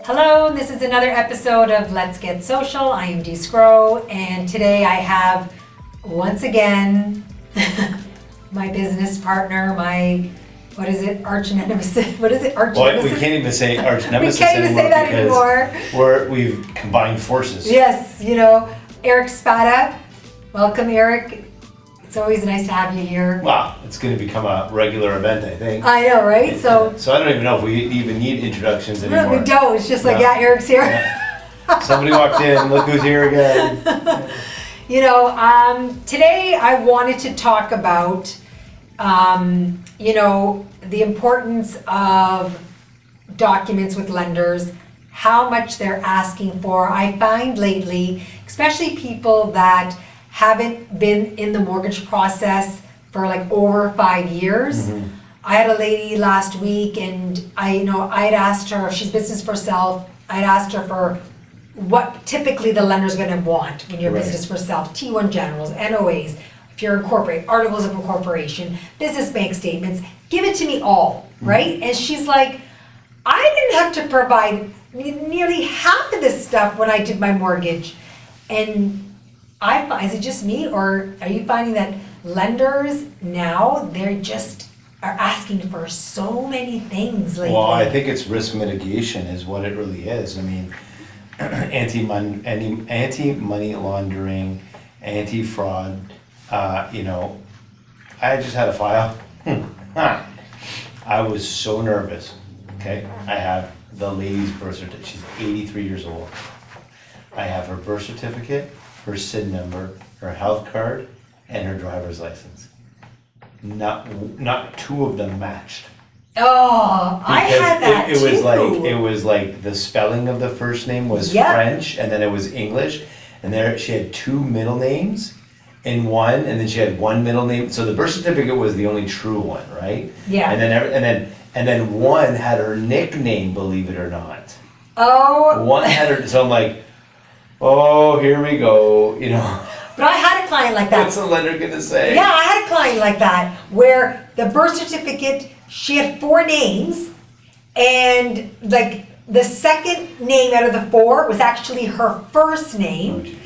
Hello, this is another episode of Let's Get Social. I am Dee Scrow, and today I have, once again, my business partner, arch nemesis? What is it, arch Well, nemesis? we can't even say arch nemesis We can't even say that anymore. We've combined forces. Yes, Eric Spada. Welcome, Eric. It's always nice to have you here. Wow, it's going to become a regular event, I think. I know, right? So I don't even know if we even need introductions anymore. no, we don't. It's just like, No. yeah, Eric's here. Yeah. Somebody walked in, look who's here again. Today I wanted to talk about, the importance of documents with lenders, how much they're asking for. I find lately, especially people that haven't been in the mortgage process for like over 5 years. Mm-hmm. I had a lady last week, and I'd asked her if she's business for self. I'd asked her for what typically the lender's going to want when you're business for self: T1 generals, NOAs, if you're incorporated, articles of incorporation, business bank statements. Give it to me all, right? And she's like, I didn't have to provide nearly half of this stuff when I did my mortgage. And is it just me, or are you finding that lenders now, they just are asking for so many things lately? Well, I think it's risk mitigation is what it really is. I mean, anti-money laundering, anti-fraud. I just had a file. I was so nervous. Okay, I have the lady's birth certificate. She's 83 years old. I have her birth certificate, her SIN number, her health card, and her driver's license. Not two of them matched. Oh, I had that it too. It was like the spelling of the first name was French, and then it was English, and she had two middle names in one, and then she had one middle name. So the birth certificate was the only true one, right? Yeah. And then one had her nickname, believe it or not. Oh. One had her. So I'm like, oh, here we go. But I had a client like that. What's the lender gonna say? Yeah, I had a client like that where the birth certificate, she had 4 names, and like the second name out of the 4 was actually her first name.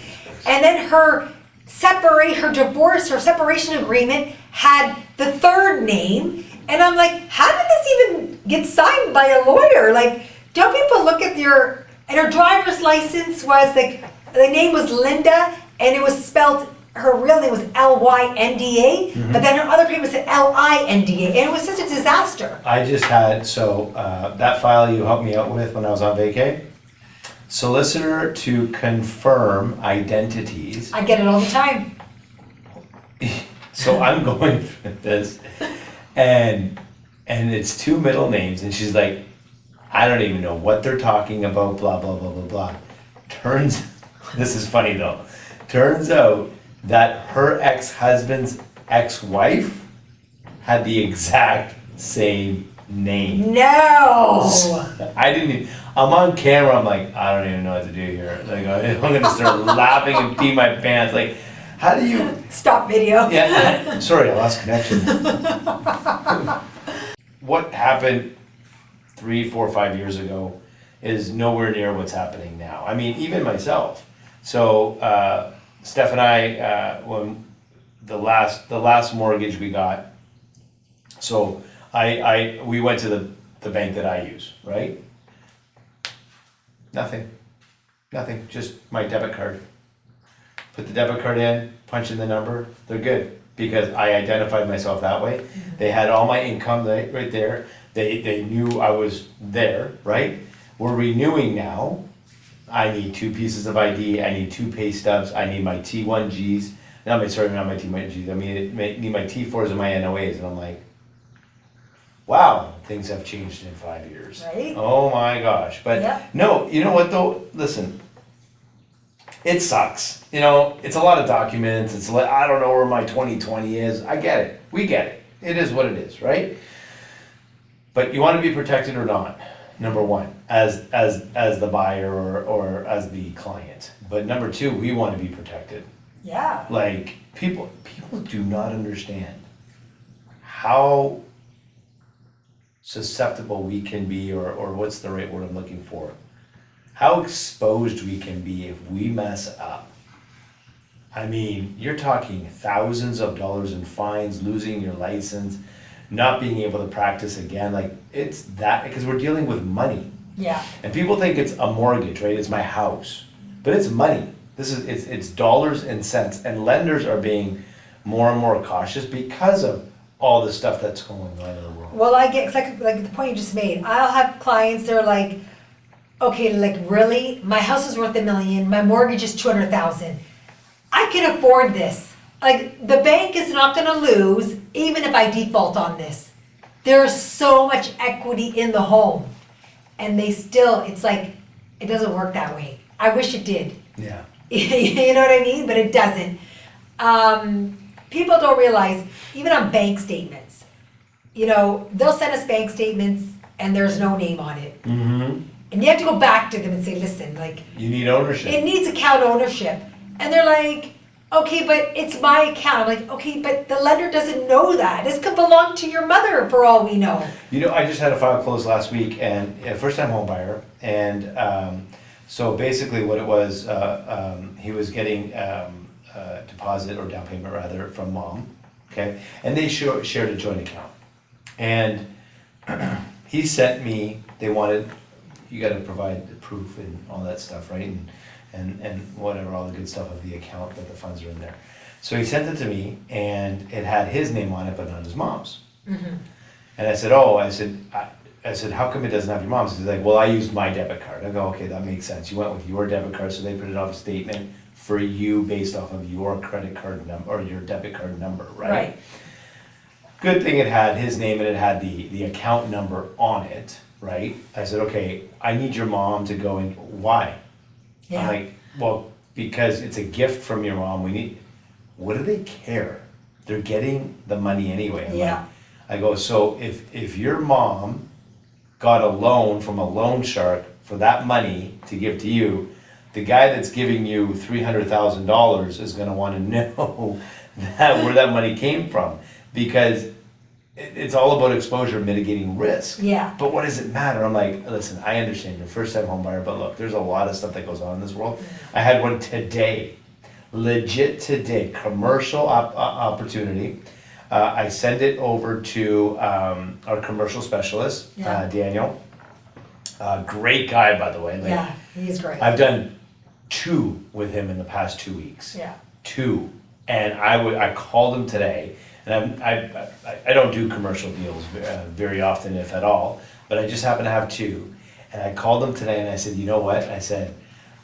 And then her separation agreement had the third name. And I'm like, how did this even get signed by a lawyer? Like, don't people look at and her driver's license was like, the name was Linda, and it was spelled, her real name was Lynda, mm-hmm. But then her other name was Linda, and it was such a disaster. I just had, that file you helped me out with when I was on vacay, solicitor to confirm identities. I get it all the time. So I'm going through this, and it's 2 middle names, and she's like, I don't even know what they're talking about, blah, blah, blah, blah, blah. This is funny though, turns out that her ex-husband's ex-wife had the exact same name. No! I'm on camera, I'm like, I don't even know what to do here. Like, I'm gonna start laughing and pee my pants. Like, how do you... Stop video. Yeah, sorry, I lost connection. What happened 3, 4, 5 years ago is nowhere near what's happening now. I mean, even myself. So, Steph and I, when the last mortgage we got, so we went to the bank that I use, right? Nothing, just my debit card. Put the debit card in, punch in the number, they're good, because I identified myself that way. Mm-hmm. They had all my income right there. They knew I was there, right? We're renewing now. I need 2 pieces of ID, I need 2 pay stubs, I need my T1Gs, not my T1Gs, I need my T4s and my NOAs, and I'm like, wow, things have changed in 5 years. Right? Oh my gosh. But no, you know what though, listen, it sucks. It's a lot of documents, I don't know where my 2020 is, I get it, we get it, it is what it is, right? But you want to be protected or not? Number one, as the buyer or as the client. But number two, we want to be protected. Yeah. Like people do not understand how susceptible we can be, or what's the right word I'm looking for? How exposed we can be if we mess up. I mean, you're talking thousands of dollars in fines, losing your license, not being able to practice again. Like, it's that, because we're dealing with money. Yeah. And people think it's a mortgage, right? It's my house. But it's money. It's dollars and cents. And lenders are being more and more cautious because of all the stuff that's going on in the world. Well, I get, it's like the point you just made. I'll have clients, they're like, okay, like really? My house is worth $1 million, my mortgage is $200,000. I can afford this. Like, the bank is not gonna lose even if I default on this. There's so much equity in the home. And they still, it's like, it doesn't work that way. I wish it did. Yeah. You know what I mean? But it doesn't. People don't realize, even on bank statements, you know, they'll send us bank statements and there's no name on it. Mm-hmm. And you have to go back to them and say, listen, like, You need ownership. it needs account ownership. And they're like, okay, but it's my account. I'm like, okay, but the lender doesn't know that. This could belong to your mother for all we know. You know, I just had a file closed last week, and first time home buyer, and so basically what it was, he was getting a deposit or down payment rather from mom, okay, and they shared a joint account, and he sent me. They wanted, you got to provide the proof and all that stuff, right, and whatever, all the good stuff of the account that the funds are in there. So he sent it to me, and it had his name on it, but not his mom's. Mm-hmm. And I said, oh, I said, how come it doesn't have your mom's? He's like, well, I used my debit card. I go, okay, that makes sense. You went with your debit card, so they put it on a statement for you based off of your credit card number, or your debit card number, right? Right. Good thing it had his name and it had the account number on it, right? I said, okay, I need your mom to go in. Why? Yeah. I'm like, well, because it's a gift from your mom. What do they care? They're getting the money anyway. I'm Yeah. like, I go, so if your mom got a loan from a loan shark for that money to give to you, the guy that's giving you $300,000 is gonna wanna know where that money came from, because it's all about exposure, mitigating risk. Yeah. But what does it matter? I'm like, listen, I understand you're a first-time home buyer, but look, there's a lot of stuff that goes on in this world. I had one today, legit today, commercial opportunity. I send it over to our commercial specialist, Yeah. Daniel. Great guy, by the way. Like, Yeah, he's great. I've done 2 with him in the past 2 weeks. Yeah. 2, and I called him today, and I don't do commercial deals very often, if at all, but I just happen to have 2, and I called him today and I said, you know what? I said,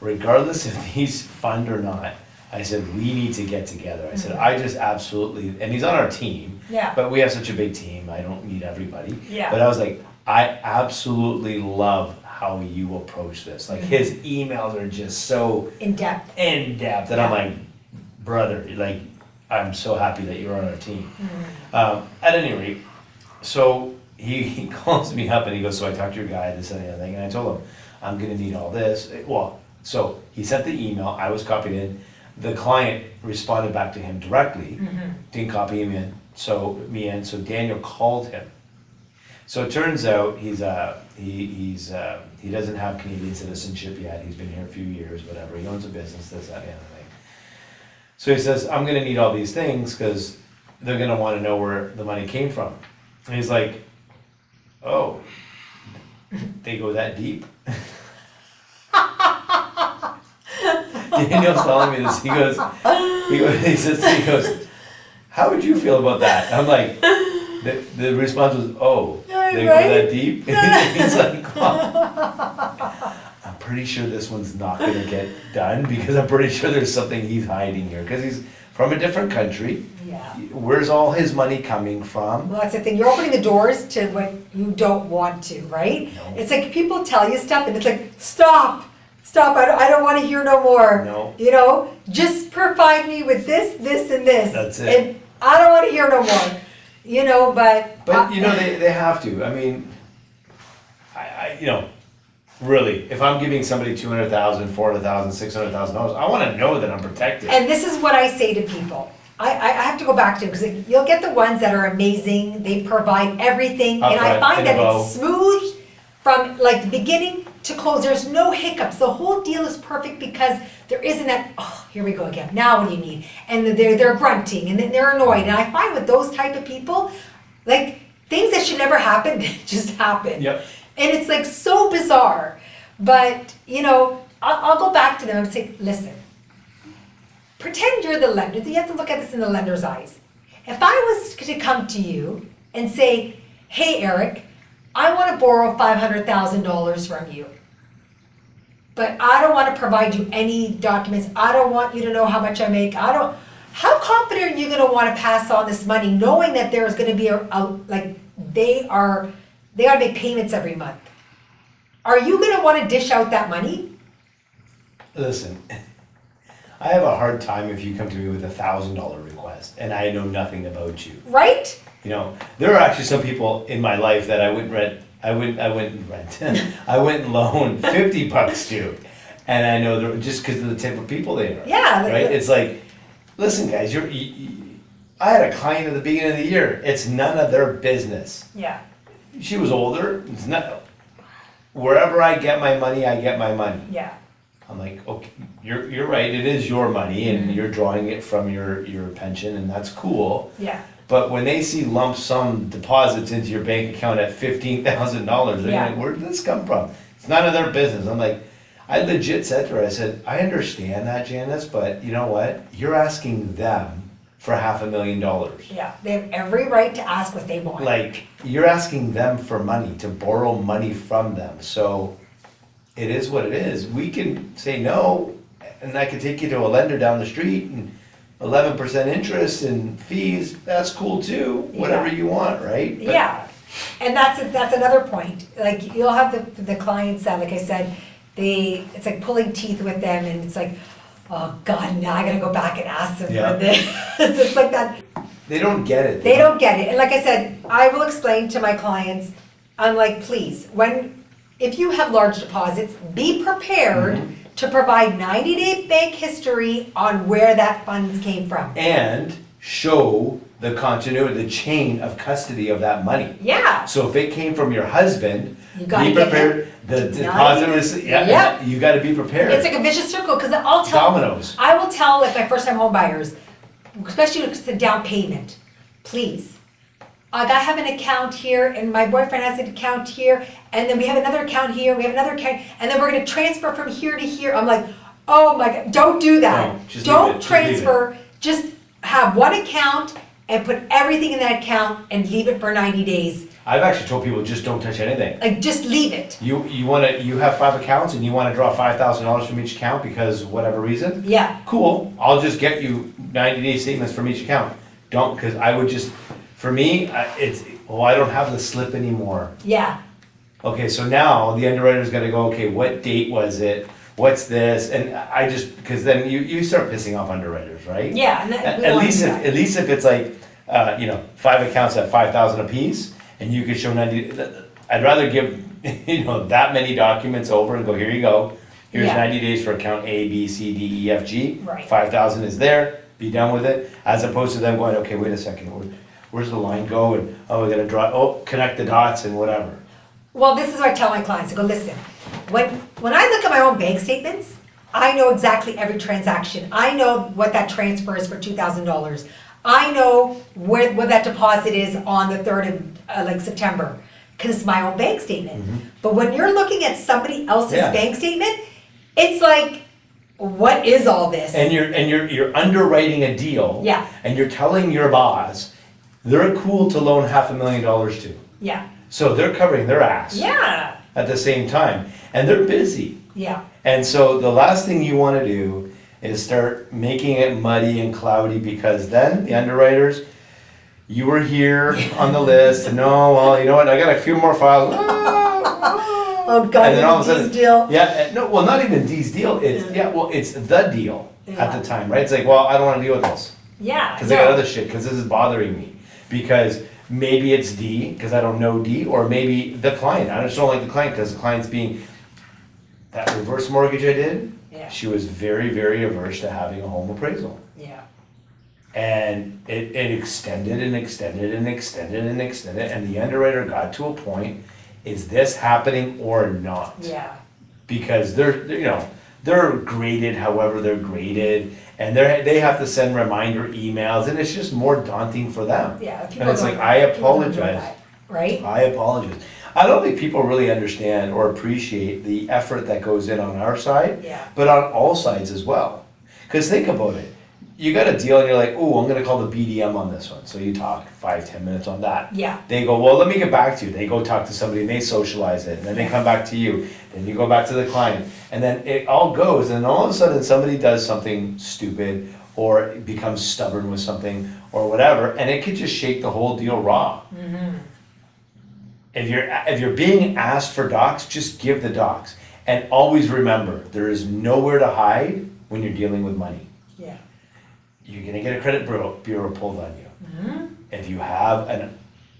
regardless if he's fund or not, I said, we need to get together. I said, I just absolutely, and he's on our team, Yeah. but we have such a big team, I don't need everybody. Yeah. But I was like, I absolutely love how you approach this. Like, his emails are just so In depth. in-depth, and I'm like, brother, like, I'm so happy that you're on our team. At any rate, so he calls me up and he goes, so I talked to your guy, this and the other thing, and I told him, I'm gonna need all this. Well, so he sent the email, I was copied in, the client responded back to him directly, didn't copy him in, so Daniel called him. So it turns out he doesn't have Canadian citizenship yet, he's been here a few years, whatever, he owns a business, this, that, and the other thing. So he says, I'm gonna need all these things, because they're gonna wanna know where the money came from. And he's like, oh, they go that deep? Daniel's telling me this, he goes, how would you feel about that? I'm like, the response was, oh, they go that deep? He's like, well, I'm pretty sure this one's not gonna get done, because I'm pretty sure there's something he's hiding here, because he's from a different country. Yeah. Where's all his money coming from? Well, that's the thing. You're opening the doors to what you don't want to, right? No. It's like people tell you stuff and it's like, stop. I don't want to hear no more. No. You know, just provide me with this, this, and this. That's it. And I don't want to hear no more. You know, but. But you know, they have to. I mean, I really, if I'm giving somebody $200,000, $400,000, $600,000, I want to know that I'm protected. And this is what I say to people. I have to go back to, because you'll get the ones that are amazing, they provide everything, and I Upfront, find in that a bow. it's smooth from like the beginning to close, there's no hiccups, the whole deal is perfect because there isn't that, oh, here we go again, now what do you need? And they're grunting, and then they're annoyed, and I find with those type of people, like, things that should never happen, just happen. Yep. And it's like so bizarre, but, you know, I'll go back to them and say, listen, pretend you're the lender. You have to look at this in the lender's eyes. If I was to come to you and say, hey, Eric, I want to borrow $500,000 from you, but I don't want to provide you any documents. I don't want you to know how much I make. How confident are you going to want to pass on this money knowing that there's going to be they gotta make payments every month? Are you going to want to dish out that money? Listen, I have a hard time if you come to me with $1,000 request and I know nothing about you. Right? You know, there are actually some people in my life that I wouldn't loan $50 to. And I know they're just because of the type of people they are. Yeah. Right? It's like, listen guys, I had a client at the beginning of the year. It's none of their business. Yeah. She was older. It's not, wherever I get my money, I get my money. Yeah. I'm like, okay, you're right. It is your money, and you're drawing it from your pension, and that's cool. Yeah. But when they see lump sum deposits into your bank account at $15,000, they're Yeah. like, where did this come from? It's none of their business. I'm like, I legit said to her, I said, I understand that, Janice, but you know what? You're asking them for $500,000. Yeah. They have every right to ask what they want. Like, you're asking them for money, to borrow money from them. So it is what it is. We can say no, and I can take you to a lender down the street and 11% interest and fees. That's cool too. Whatever Yeah. you want, right? But Yeah. And that's another point. Like, you'll have the clients that, like I said, it's like pulling teeth with them, and it's like, oh God, now I gotta go back and ask them Yeah. for this. It's like that. They don't get it. They don't get it. And like I said, I will explain to my clients, I'm like, please, if you have large deposits, be prepared to provide 90-day bank history on where that funds came from. And show the continuity, the chain of custody of that money. Yeah. So if it came from your husband, You gotta be get prepared. The deposit was, Yep. you gotta be prepared. It's like a vicious circle, because I will tell like my first time home buyers, especially with the down payment, please. I have an account here, and my boyfriend has an account here, and then we have another account here, we have another account, and then we're gonna transfer from here to here. I'm like, oh my God, don't do that. No, just leave Don't it, just leave it. transfer, just have one account and put everything in that account and leave it for 90 days. I've actually told people, just don't touch anything. Like, just leave it. You have 5 accounts and you wanna draw $5,000 from each account because whatever reason? Yeah, Cool, I'll just get you 90-day statements from each account. Don't, because I would just, for me, I don't have the slip anymore. yeah, Okay, so now the underwriter's gotta go, okay, what date was it? What's this? And I just, because then you start pissing off underwriters, right? yeah. And we At don't least do if, that. at least if it's like, 5 accounts at 5,000 apiece, and you could show 90, I'd rather give, that many documents over and go, here you go. Here's Yeah. 90 days for account A, B, C, D, E, F, G. Right. 5,000 is there, be done with it, as opposed to them going, okay, wait a second, where's the line go? And, we gotta connect the dots and whatever. Well, this is what I tell my clients. I go, listen, when I look at my own bank statements, I know exactly every transaction. I know what that transfer is for $2,000. I know what that deposit is on the 3rd of September, because it's my own bank statement. But when you're looking at somebody else's Yeah. bank statement, it's like, what is all this? And you're underwriting a deal. Yeah. And you're telling your boss, they're cool to loan $500,000 to. Yeah, So they're covering their ass. yeah, At the same time, and they're busy. yeah, And so the last thing you want to do is start making it muddy and cloudy, because then the underwriters, you were here on the list, and no, well, you know what, I got a few more files. Oh God, And then all of a this sudden, deal. yeah, no, well, not even D's deal. It's it's the deal at the time, right? It's like, well, I don't want to deal with this Yeah. because I got other shit, because this is bothering me, because maybe it's D because I don't know D, or maybe the client. I just don't like the client because the client's being, that reverse mortgage I did, Yeah. she was very, very averse to having a home appraisal. Yeah. And it extended and extended and extended and extended, and the underwriter got to a point, is this happening or not? Yeah. Because they're graded however they're graded, and they have to send reminder emails, and it's just more daunting for them. Yeah. And it's like, I people don't know apologize. that, right? I apologize. I don't think people really understand or appreciate the effort that goes in on our side, Yeah. but on all sides as well. Because think about it. You got a deal and you're like, oh, I'm gonna call the BDM on this one. So you talk 5-10 minutes on that. Yeah. They go, well, let me get back to you. They go talk to somebody and they socialize it. And then they come back to you. Then you go back to the client. And then it all goes. And all of a sudden somebody does something stupid or becomes stubborn with something or whatever. And it could just shake the whole deal raw. Mm-hmm. If you're being asked for docs, just give the docs. And always remember, there is nowhere to hide when you're dealing with money. Yeah. You're gonna get a credit bureau pulled on you. If you have an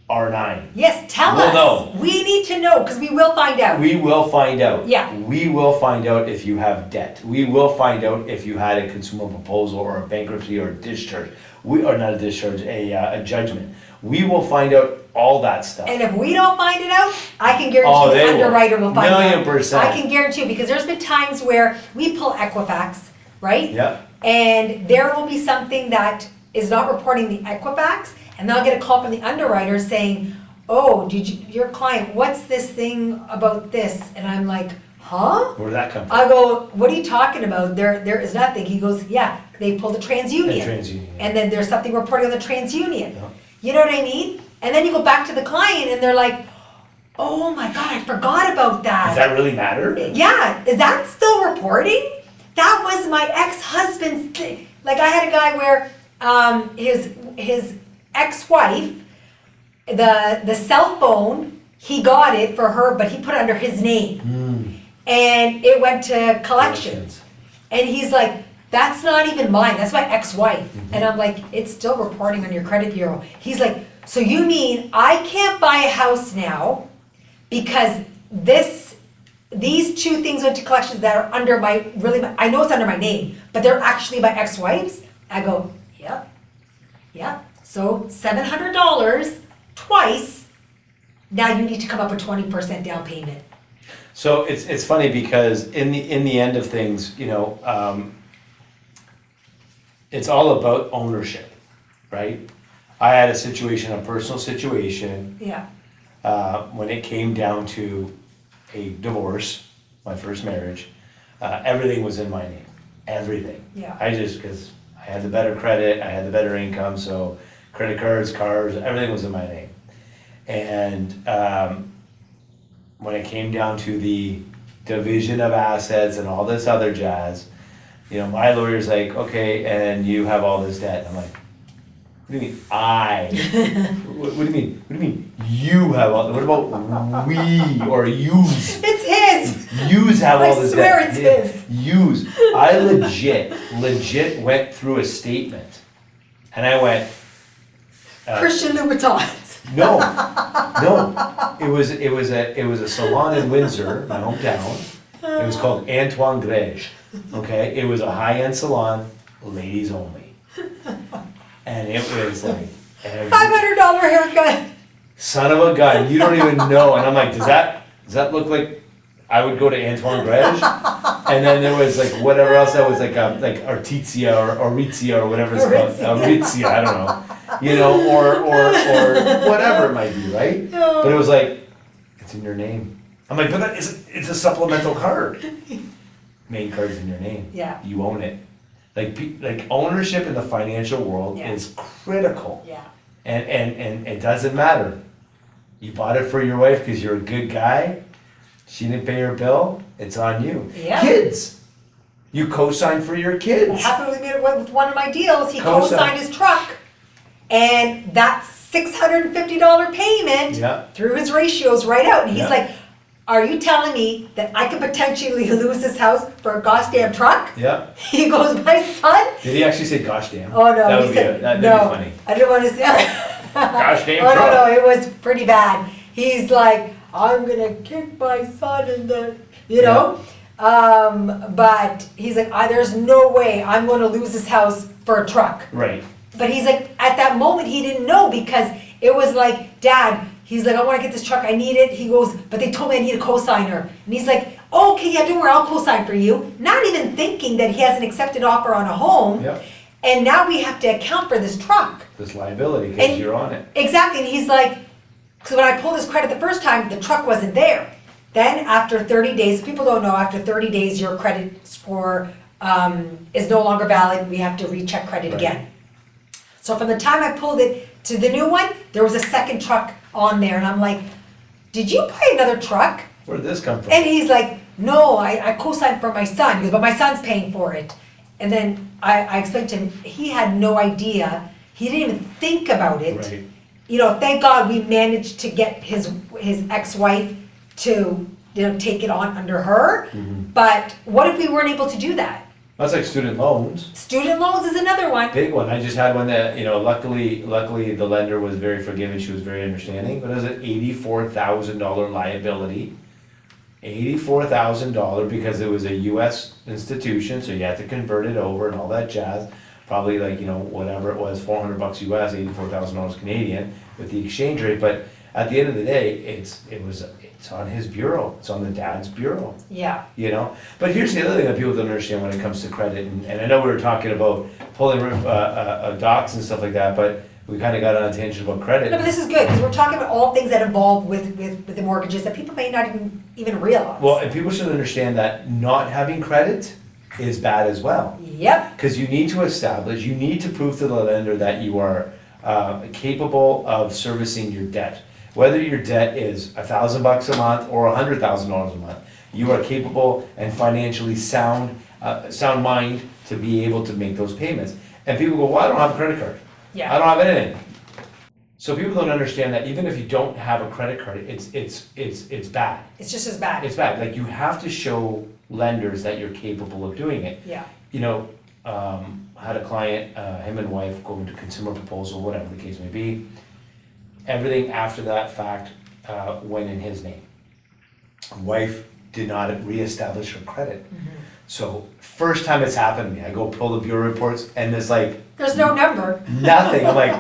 R9. Yes, tell We'll us. know. We need to know, because we will find out. We will find out. Yeah. We will find out if you have debt. We will find out if you had a consumer proposal or a bankruptcy or a discharge. Or not a discharge, a judgment. We will find out all that stuff. And if we don't find it out, I can guarantee Oh, the they will. underwriter will find out. 1,000,000%. I can guarantee you, because there's been times where we pull Equifax, right? Yeah. And there will be something that is not reporting the Equifax, and they'll get a call from the underwriter saying, oh, your client, what's this thing about this? And I'm like, huh? Where did that come from? I go, what are you talking about? There is nothing. He goes, yeah, they pulled a TransUnion. TransUnion. And then there's something reporting on the TransUnion. Yeah. You know what I mean? And then you go back to the client and they're like, oh my God, I forgot about that. Does that really matter? Yeah, is that still reporting? That was my ex-husband's thing. Like, I had a guy where his ex-wife, the cell phone, he got it for her, but he put it under his name. And it went to collections. And he's like, that's not even mine, that's my ex-wife. And I'm like, it's still reporting on your credit bureau. He's like, so you mean I can't buy a house now because these two things went to collections that are under I know it's under my name, but they're actually my ex-wife's? I go, yep. So $700 twice, now you need to come up with 20% down payment. So it's funny because in the end of things, it's all about ownership, right? I had a personal situation, Yeah. when it came down to a divorce, my first marriage, everything was in my name, everything. Yeah. Because I had the better credit, I had the better income, so credit cards, cars, everything was in my name. And when it came down to the division of assets and all this other jazz, my lawyer's like, okay, and you have all this debt. I'm like, what do you mean I? what do you mean? What do you mean you have all? What about we or yous? It's his. Yous have all this debt. I swear it's his. Yous. I legit went through a statement, and I went. Christian Louboutins. No. It was a salon in Windsor, my hometown. It was called Antoine Grege. Okay, it was a high-end salon, ladies only. And it was like $500 haircut. son of a gun, you don't even know. And I'm like, does that look like I would go to Antoine Grege? And then there was like whatever else that was like Artizia or Aritzia or whatever it's called. Aritzia, I don't know. Or whatever it might be, right? No. But it was like, it's in your name. I'm like, but it's a supplemental card. Main card's in your name. Yeah. You own it. Like ownership in the financial world Yeah. is critical. Yeah. And it doesn't matter. You bought it for your wife because you're a good guy. She didn't pay her bill. It's on you. Yeah. Kids. You co-signed for your It kids. happened with one of my deals. He Co-sign. co-signed his truck, and that $650 payment Yeah. threw his ratios right out. And he's Yeah. like, are you telling me that I could potentially lose this house for a gosh damn truck? Yeah. He goes, my son? Did he actually say gosh damn? Oh no, That he would said, be that'd no, be funny. I didn't want to say Gosh damn Oh truck. no, it was pretty bad. He's like, I'm gonna kick my son in the, but he's like, there's no way I'm gonna lose this house for a truck. Right. But he's like, at that moment, he didn't know because it was like, Dad, he's like, I want to get this truck, I need it. He goes, but they told me I need a cosigner. And he's like, oh, okay, yeah, don't worry, I'll cosign for you. Not even thinking that he has an accepted offer on a home. Yep. And now we have to account for this truck. This liability, because And- you're on it. Exactly, and he's like, because when I pulled his credit the first time, the truck wasn't there. Then after 30 days, people don't know, after 30 days, your credit score is no longer valid. We have to recheck credit Right. again. So from the time I pulled it to the new one, there was a second truck on there, and I'm like, did you buy another truck? Where did this come from? And he's like, no, I co-signed for my son. He goes, but my son's paying for it. And then I explained to him, he had no idea. He didn't even think about it. Right. You know, thank God we managed to get his ex-wife to, take it on under her. Mm-hmm. But what if we weren't able to do that? That's like student loans. Student loans is another one. Big one. I just had one that, luckily the lender was very forgiving. She was very understanding. But it was an $84,000 liability. $84,000 because it was a U.S. institution, so you had to convert it over and all that jazz. Probably like, whatever it was, $400 US, $84,000 Canadian with the exchange rate. But at the end of the day, it's on his bureau. It's on the dad's bureau. Yeah. But here's the other thing that people don't understand when it comes to credit. And I know we were talking about pulling docs and stuff like that, but we kind of got on a tangent about credit. No, but this is good because we're talking about all things that involve with the mortgages that people may not even realize. Well, and people should understand that not having credit is bad as well. Yep. Because you need to prove to the lender that you are capable of servicing your debt. Whether your debt is $1,000 a month or $100,000 a month, you are capable and financially sound mind to be able to make those payments. And people go, well, I don't have a credit card. Yeah. I don't have anything. So people don't understand that even if you don't have a credit card, it's bad. It's just as bad. It's bad. Like you have to show lenders that you're capable of doing it. Yeah. I had a client, him and wife go into consumer proposal, whatever the case may be. Everything after that fact went in his name. Wife did not reestablish her credit. Mm-hmm. So first time it's happened to me, I go pull the bureau reports and there's like There's no number. nothing. I'm like,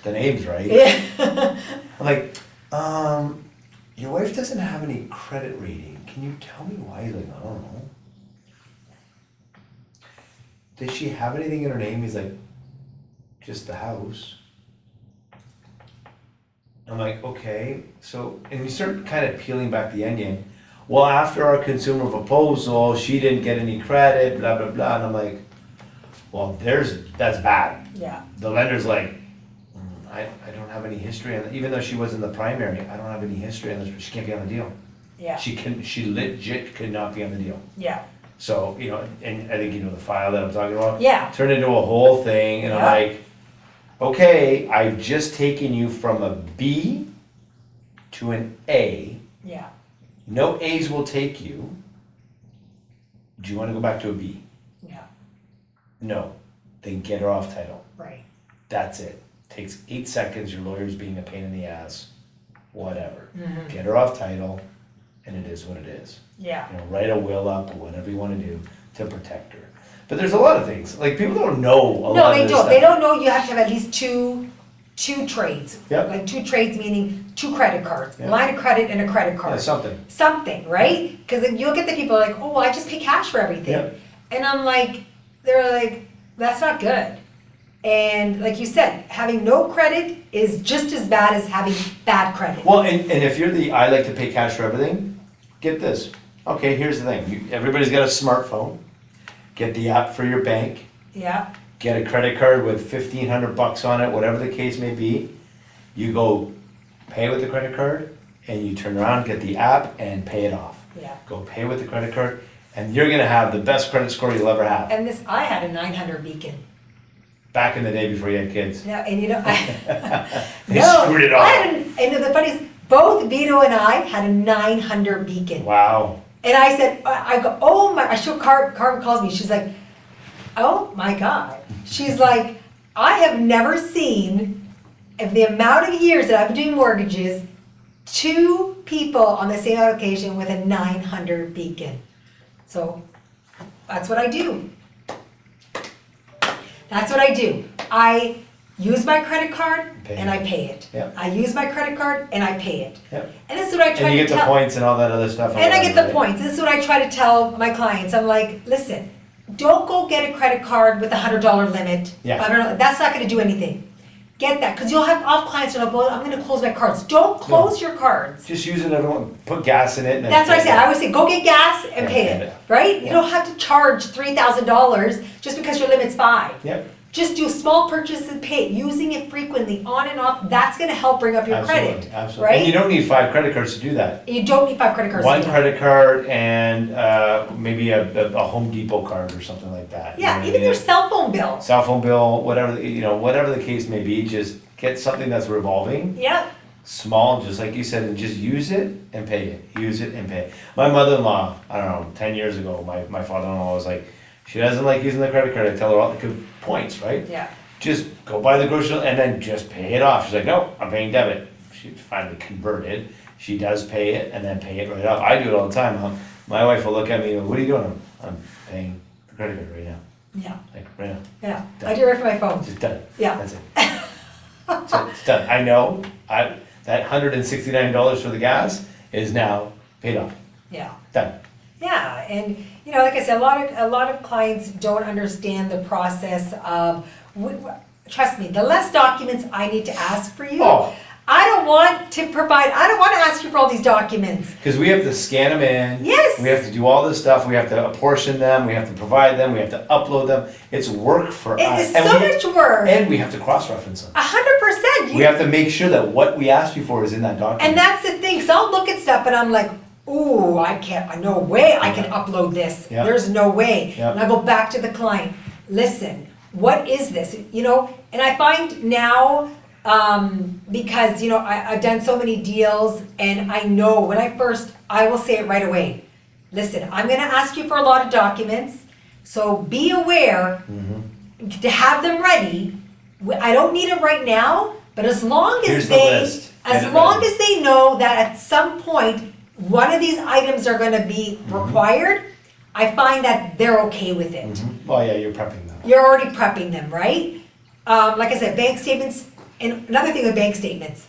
the name's right. Yeah. I'm like, your wife doesn't have any credit rating. Can you tell me why? He's like, I don't know. Does she have anything in her name? He's like, just the house. I'm like, okay. So, and we start kind of peeling back the onion. Well, after our consumer proposal, she didn't get any credit, blah, blah, blah. And I'm like, well, that's bad. Yeah. The lender's like, I don't have any history on, even though she was in the primary, I don't have any history on this, but she can't be on the deal. Yeah. She legit could not be on the deal. Yeah. So, and I think the file that I'm talking about. Yeah. Turned into a whole thing, and I'm Yeah. like, okay, I've just taken you from a B to an A. Yeah. No A's will take you. Do you want to go back to a B? Yeah. No. Then get her off title. Right. That's it. Takes 8 seconds, your lawyer's being a pain in the ass. Whatever. Mm-hmm. Get her off title, and it is what it is. Yeah. Write a will up or whatever you want to do to protect her. But there's a lot of things. Like people don't know a lot No, of they this don't. stuff. They don't know you have to have at least two trades. Yep. Like 2 trades meaning 2 credit cards, Yeah. line of credit and a credit card. Yeah, something. Something, right? Because you'll get the people like, oh, well, I just pay cash for everything. Yep. And I'm like, they're like, that's not good. And like you said, having no credit is just as bad as having bad credit. Well, and if you're I like to pay cash for everything, get this. Okay, here's the thing. Everybody's got a smartphone. Get the app for your bank. Yeah. Get a credit card with $1,500 on it, whatever the case may be. You go pay with the credit card, and you turn around, get the app, and pay it off. Yeah. Go pay with the credit card, and you're gonna have the best credit score you'll ever have. And I had a 900 beacon. Back in the day before you had kids. No, and They screwed it all. And the funny is, both Vito and I had a 900 beacon. Wow. And I said, I go, oh my, I show Carmen calls me, she's like, oh my God. She's like, I have never seen, in the amount of years that I've been doing mortgages, 2 people on the same application with a 900 beacon. So that's what I do. That's what I do. I use my credit card Pay and it. I pay it. Yep. I use my credit card and I pay it. Yep. And this is what I try And you to get the tell. points and all that other stuff. And I get the right? points. This is what I try to tell my clients. I'm like, listen, don't go get a credit card with a $100 limit. Yeah. $500 that's not going to do anything. Get that, because you'll have off clients that are like, well, I'm going to close my cards. Don't close your cards. Just use it, everyone, put gas in it. And then That's what I pay say. it. I always say, go get gas and Yeah, pay and it, right? You yeah. don't have to charge $3,000 just because your limit's $5. Yep. Just do small purchases and pay it, using it frequently, on and off. That's going to help bring up your Absolutely, credit, absolutely. right? And you don't need 5 credit cards to do that. You don't need 5 credit cards. to One do that. credit card and maybe a Home Depot card or something like that. You know Yeah, what I even mean? your cell phone bill. Cell phone bill, whatever, whatever the case may be, just get something that's revolving, Yeah, small, just like you said, and just use it and pay it. Use it and pay it. My mother-in-law, I don't know, 10 years ago, my father-in-law was like, she doesn't like using the credit card. I tell her all the good points, right? yeah. Just go buy the grocery and then just pay it off. She's like, no, I'm paying debit. She finally converted. She does pay it and then pay it right off. I do it all the time. My wife will look at me and go, what are you doing? I'm paying the credit card right now. Yeah, Like, right now. yeah. I do it for my phone. Just done. Yeah. That's it. So it's done. I know that $169 for the gas is now paid off. Yeah. Done. Yeah, and like I said, a lot of clients don't understand the process of. Trust me, the less documents I need to ask for you, Oh. I don't want to ask you for all these documents. Because we have to scan them in. Yes. We have to do all this stuff. We have to apportion them. We have to provide them. We have to upload them. It's work for It us. is so much work. And we have to cross-reference them. 100%. We have to make sure that what we asked you for is in that document. And that's the thing, so I'll look at stuff and I'm like, ooh, I can't, no way I can upload this. Yeah. There's no way. Yeah. And I go back to the client, listen, what is this? And I find now, because, I've done so many deals and I know I will say it right away. Listen, I'm gonna ask you for a lot of documents, so be aware to have them ready. I don't need it right now, but as long Here's as the list. Get it ready. as they know that at some point, one of these items are gonna be required, I find that they're okay with it. Well, yeah, you're prepping them. You're already prepping them, right? Like I said, bank statements, and another thing with bank statements,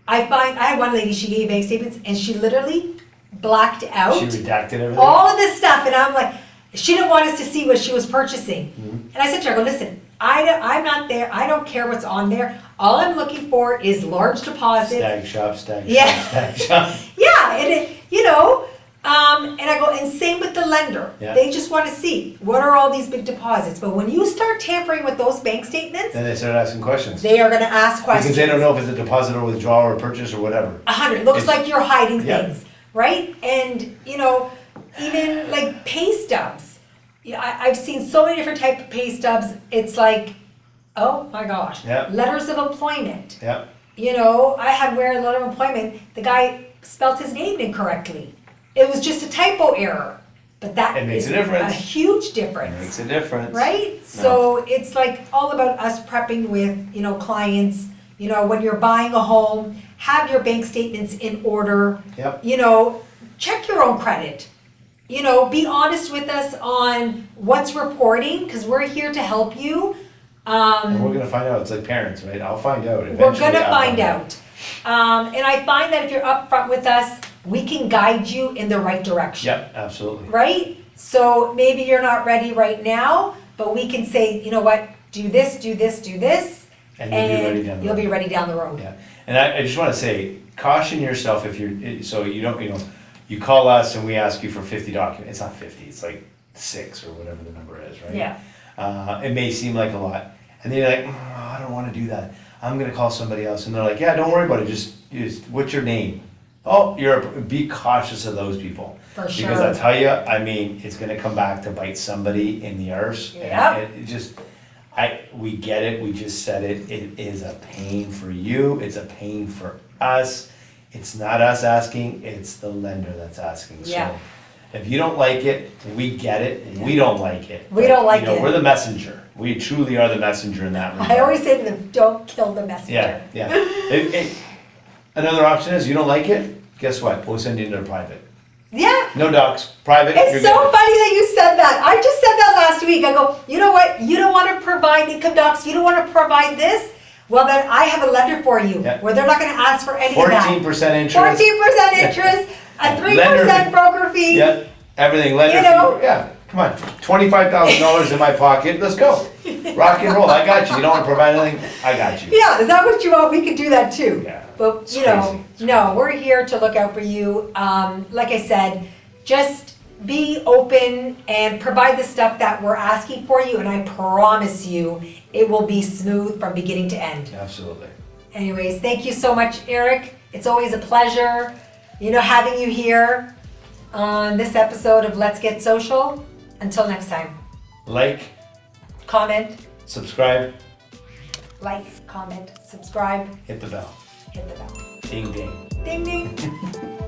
I had one lady, she gave bank statements and she literally blacked out She redacted everything. all of this stuff, and I'm like, she didn't want us to see what she was purchasing. And I said to her, I go, listen, I'm not there, I don't care what's on there, all I'm looking for is large deposits. Stag Yeah. shop, stag shop. Yeah, and and I go, and same with the lender. Yeah. They just want to see, what are all these big deposits? But when you start tampering with those bank statements, Then they started asking questions. they are gonna ask questions. Because they don't know if it's a deposit or withdrawal or purchase or whatever. 100, looks It's- like you're hiding Yeah. things, right? And, even like pay stubs. Yeah, I've seen so many different type of pay stubs, it's like, oh my gosh. Yeah. Letters of employment. Yeah. I had where a letter of employment, the guy spelt his name incorrectly. It was just a typo error, but that It makes is a difference. huge It difference, makes a difference. right? So it's like all about us prepping with, clients, when you're buying a home, have your bank statements in order. Yep. Check your own credit. Be honest with us on what's reporting, because we're here to help you. And we're gonna find out. It's like parents, right? I'll find out. We're Eventually, gonna I'll find out. And I find that if you're upfront with us, we can guide you in the right direction, Yep, absolutely. right? So maybe you're not ready right now, but we can say, you know what, do this, do this, do this, And you'll be ready down the you'll be road. ready down the road. Yeah, and I just wanna say, caution yourself if so you don't, you call us and we ask you for 50 documents, it's not 50, it's like 6 or whatever the number is, right? Yeah. It may seem like a lot, and then you're like, I don't wanna do that, I'm gonna call somebody else, and they're like, yeah, don't worry about it, just what's your name? Oh, be cautious of those people. For Because sure. I tell you, it's gonna come back to bite somebody in the arse. and Yep. it just, we get it, we just said it, it is a pain for you, it's a pain for us. It's not us asking, it's the lender that's asking. Yeah. So if you don't like it, we get it, we don't like it. We don't like it. We're the messenger, we truly are the messenger in that regard. I always say to them, don't kill the messenger. Yeah. Another option is, you don't like it, guess what, we'll send you into a private. Yeah. No docs, private. It's you're so good. funny that you said that. I just said that last week. I go, you know what? You don't want to provide income docs. You don't want to provide this. Well, then I have a lender for you Yeah. where they're not going to ask for any of that. 14% interest. 14% interest, a 3% Lender- broker fee. Yeah, everything, lender You know? fee, yeah, come on, $25,000 in my pocket, let's go. Rock and roll, I got you, you don't wanna provide anything, I got you. Yeah, is that what you want? We could do that too. Yeah, But, it's you know, crazy. no, we're here to look out for you. Like I said, just be open and provide the stuff that we're asking for you, and I promise you, it will be smooth from beginning to end. Absolutely. Anyways, thank you so much, Eric. It's always a pleasure, having you here on this episode of Let's Get Social. Until next time, Like, comment, subscribe, subscribe, hit the bell, hit the bell. ding ding. Ding ding.